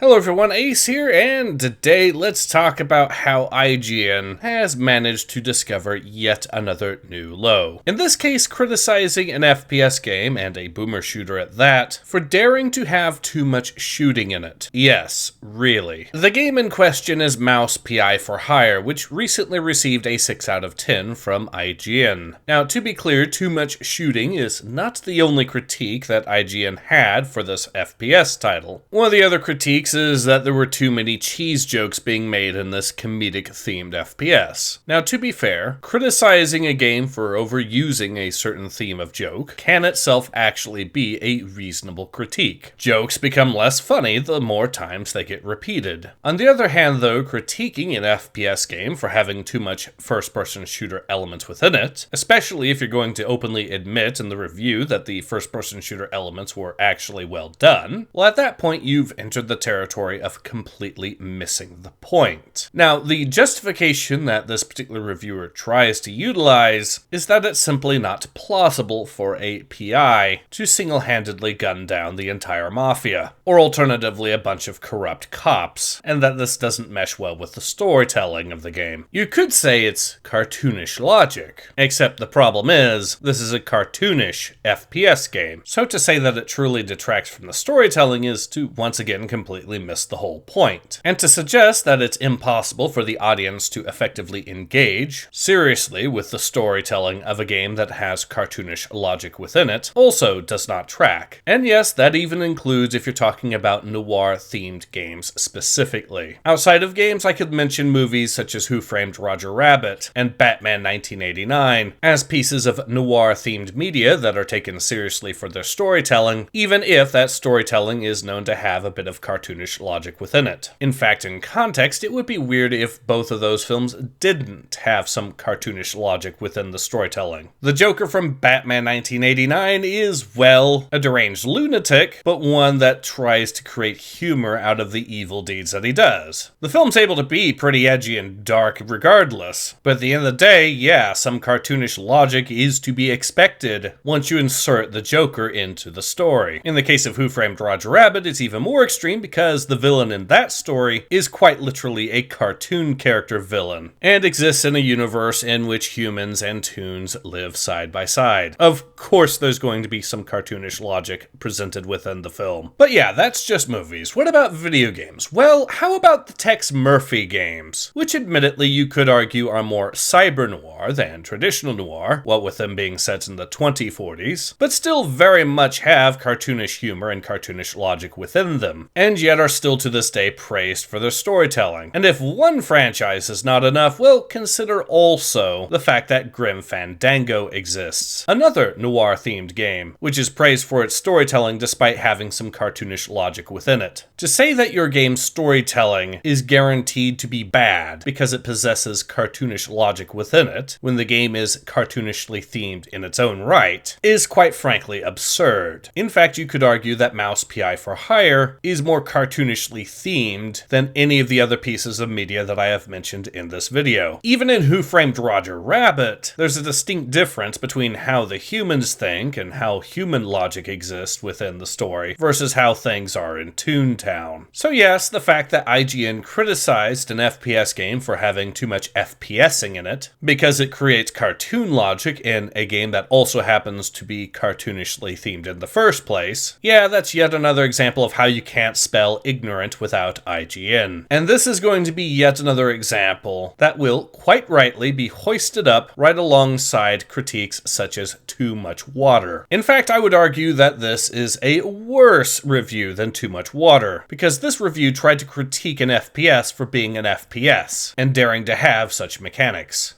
Hello everyone, Ace here, and today let's talk about how IGN has managed to discover yet another new low. In this case, criticizing an FPS game, and a boomer shooter at that, for daring to have too much shooting in it. Yes, really. The game in question is Mouse PI for Hire, which recently received a 6 out of 10 from IGN. Now, to be clear, too much shooting is not the only critique that IGN had for this FPS title. One of the other critiques is that there were too many cheese jokes being made in this comedic-themed FPS. Now, to be fair, criticizing a game for overusing a certain theme of joke can itself actually be a reasonable critique. Jokes become less funny the more times they get repeated. On the other hand, though, critiquing an FPS game for having too much first-person shooter elements within it, especially if you're going to openly admit in the review that the first-person shooter elements were actually well done, well, at that point, you've entered the territory of completely missing the point. Now, the justification that this particular reviewer tries to utilize is that it's simply not plausible for a PI to single-handedly gun down the entire mafia, or alternatively a bunch of corrupt cops, and that this doesn't mesh well with the storytelling of the game. You could say it's cartoonish logic, except the problem is, this is a cartoonish FPS game, so to say that it truly detracts from the storytelling is to once again completely miss the whole point. And to suggest that it's impossible for the audience to effectively engage seriously with the storytelling of a game that has cartoonish logic within it also does not track. And yes, that even includes if you're talking about noir-themed games specifically. Outside of games, I could mention movies such as Who Framed Roger Rabbit and Batman 1989 as pieces of noir-themed media that are taken seriously for their storytelling, even if that storytelling is known to have a bit of cartoonish logic within it. In fact, in context, it would be weird if both of those films didn't have some cartoonish logic within the storytelling. The Joker from Batman 1989 is, well, a deranged lunatic, but one that tries to create humor out of the evil deeds that he does. The film's able to be pretty edgy and dark regardless, but at the end of the day, yeah, some cartoonish logic is to be expected once you insert the Joker into the story. In the case of Who Framed Roger Rabbit, it's even more extreme because the villain in that story is quite literally a cartoon character villain, and exists in a universe in which humans and toons live side by side. Of course there's going to be some cartoonish logic presented within the film. But yeah, that's just movies. What about video games? Well, how about the Tex Murphy games, which admittedly you could argue are more cyber-noir than traditional noir, what with them being set in the 2040s, but still very much have cartoonish humor and cartoonish logic within them, and yet are still to this day praised for their storytelling. And if one franchise is not enough, well, consider also the fact that Grim Fandango exists, another noir-themed game, which is praised for its storytelling despite having some cartoonish logic within it. To say that your game's storytelling is guaranteed to be bad because it possesses cartoonish logic within it, when the game is cartoonishly themed in its own right, is quite frankly absurd. In fact, you could argue that Mouse PI for Hire is more cartoonishly themed than any of the other pieces of media that I have mentioned in this video. Even in Who Framed Roger Rabbit, there's a distinct difference between how the humans think and how human logic exists within the story versus how things are in Toontown. So yes, the fact that IGN criticized an FPS game for having too much FPSing in it because it creates cartoon logic in a game that also happens to be cartoonishly themed in the first place, yeah, that's yet another example of how you can't spell ignorant without IGN. And this is going to be yet another example that will, quite rightly, be hoisted up right alongside critiques such as Too Much Water. In fact, I would argue that this is a worse review than Too Much Water, because this review tried to critique an FPS for being an FPS, and daring to have such mechanics.